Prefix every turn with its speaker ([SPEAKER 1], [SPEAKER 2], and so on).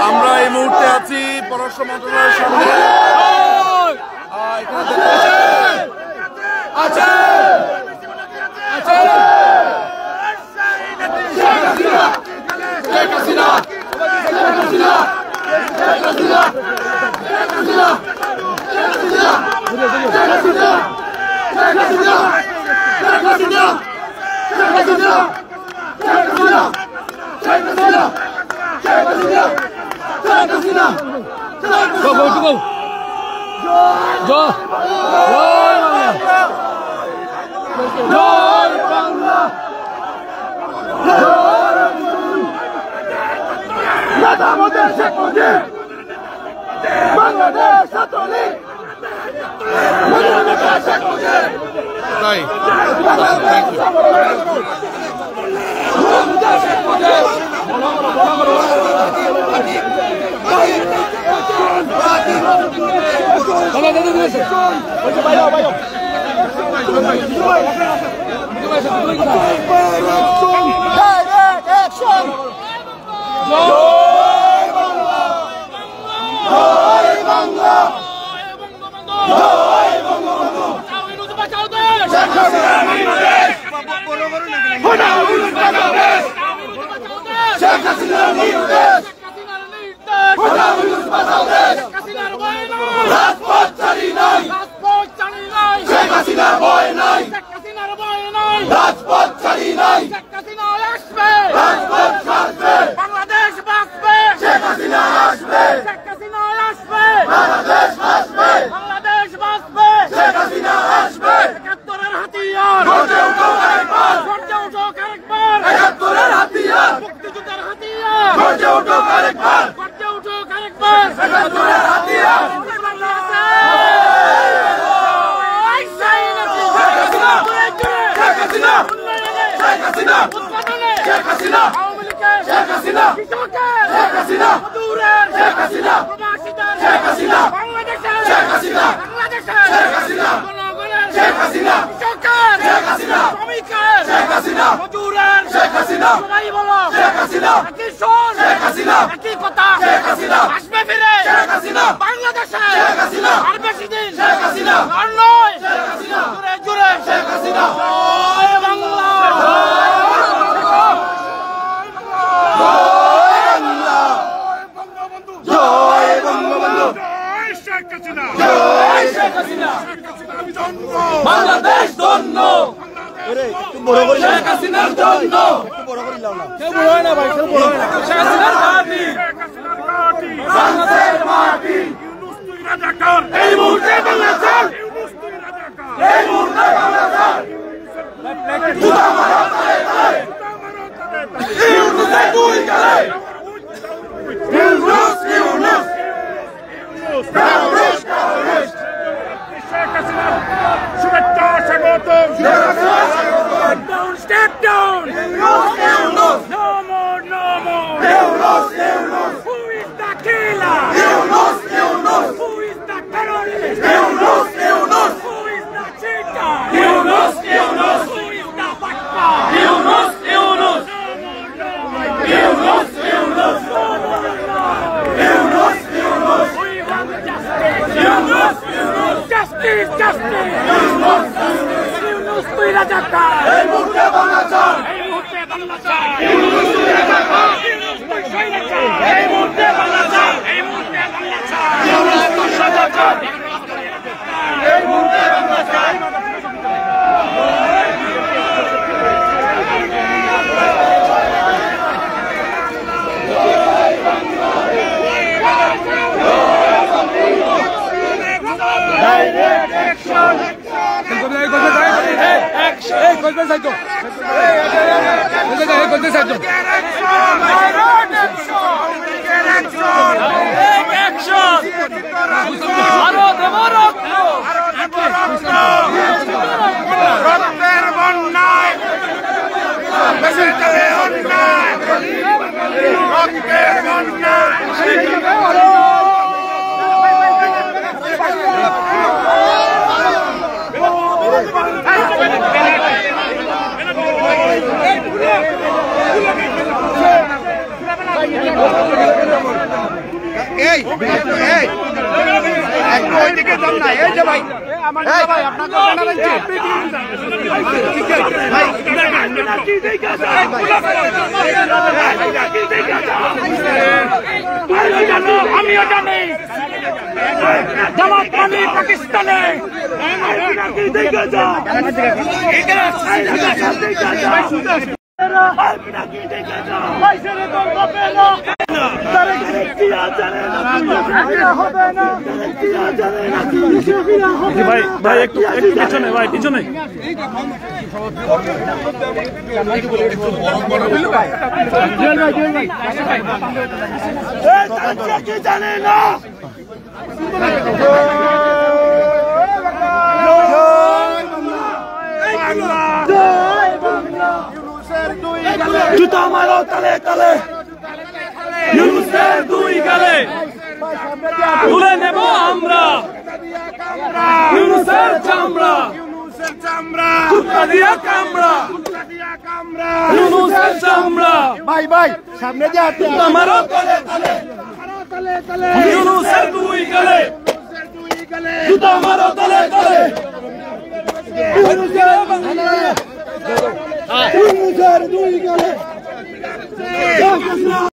[SPEAKER 1] আমরা এই মুহূর্তে আছি পররাষ্ট্র মন্ত্রণালয়ের সামনে।
[SPEAKER 2] বাংলাদেশ ছাত্রলীগ বাংলাদেশ ধন্য শেখ হাসিনার জন্য কেউ বড় হয় না ভাই, কেউ বড় হয় না। শেখ হাসিনার ঘাঁটি, বাংলাদেশের মাটি, এই মুহূর্তে বাংলাদেশ, এই মুহূর্তে বাংলাদেশ, জুতা মারো তালে তালে, ইউনুসে দুই গালে, ইউনুস ইউনুস terrorist terrorist শেখ হাসিনা শুভেচ্ছা স্বাগতম, down step down, no more who is the killer, who is the terrorist, who is the cheater, who is the backbiter, justice, justice, Yunus তুই রাজাকার, এই মুহূর্তে বাংলাদেশ, এই মুহূর্তে বাংলাদেশ, Yunus তুই রাজাকার, Yunus তুই রাজাকার, এই মুহূর্তে বাংলাদেশ, এই মুহূর্তে বাংলাদেশ, Yunus তুই রাজাকার, এই মুহূর্তে বাংলাদেশ। Direct action! রক্তের বন্যায় রক্তের বন্যায়
[SPEAKER 1] দেন না এই যে ভাই আমার ভাই আপনাকে জানা লাগছে
[SPEAKER 2] আমিও জানি জামাত মানে পাকিস্তানে
[SPEAKER 3] ভাই একটু পিছনে ভাই পিছনে
[SPEAKER 2] জানে না জুতা মারো তালে তালে
[SPEAKER 3] ইউনূসের দুই গালে তুলে নেব আমরা ইউনূসের চামড়া কুত্তা দিয়া কামড়া ইউনূসের চামড়া
[SPEAKER 1] ভাই ভাই সামনে দিয়ে হাঁটতে
[SPEAKER 3] জুতা মারো তালে তালে ইউনূসের দুই গালে জুতা মারো তালে তালে
[SPEAKER 1] ইউনূসের দুই গালে